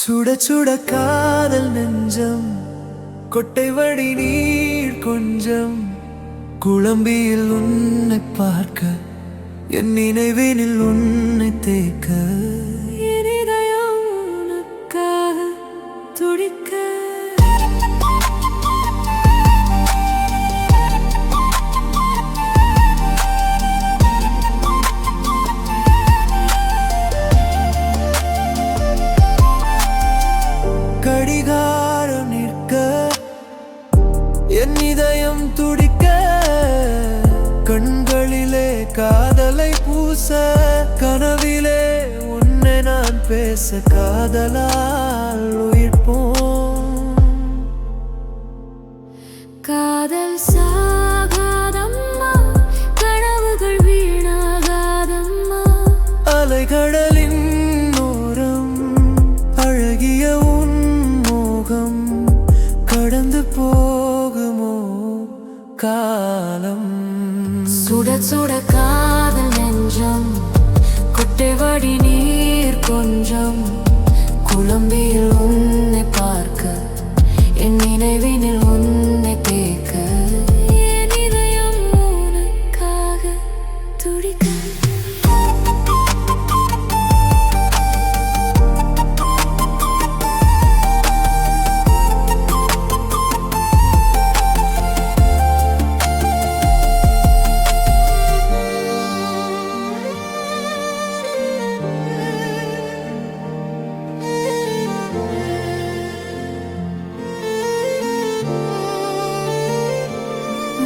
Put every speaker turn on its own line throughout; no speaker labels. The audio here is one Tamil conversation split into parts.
சுட சுட காதல் நெஞ்சம் கொட்டை வடி நீர் கொஞ்சம் குழம்பியில் உன்னை பார்க்க என் நினைவினில் உன்னை தேக்க என் இதயம் உனக்காக துடிக்க கடிகாரம் நிற்க என் இதயம் துடிக்க கண்களிலே காதலை பூச கனவிலே உன்னை நான் பேச காதலால் உயிர்ப்போம்
காதல் சாகாதம்மா கனவுகள் வீணாகாதம்மா
அலைகடலின் ஓரம் அழகிய உன் மோகம் கடந்து போகுமோ காலம்
சுட சுட காதல் நெஞ்சம் கொட்டை வடி நீர் கொஞ்சம் குழம்பியில் உன்னை பார்க்க என் நினைவினில் உன்னை தேக்க என் இதயம் உனக்காக துடிக்க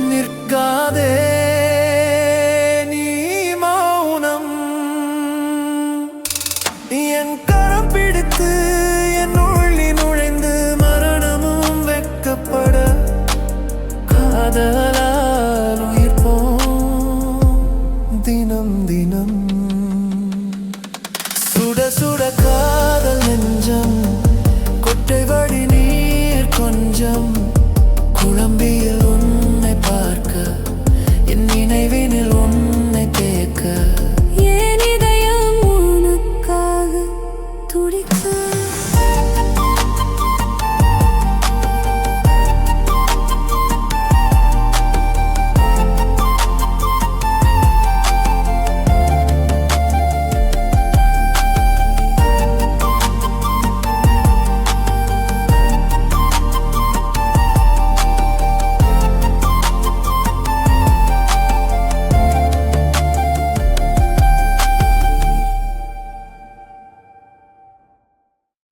நிற்காதே நீ மௌனம் என் கரம் பிடித்து என் உள்ளி நுழைந்து மரணமும் வெட்கப்பட காதலால் உயிர்ப்போம் தினம் தினம் சுட சுட காதல் நெஞ்சம் கொட்டை வடி நீர் கொஞ்சம் குழம்பியில் உன்னை பார்க்க என் நினைவினில் உன்னை தேக்க
என் இதயம் உனக்காக துடிக்க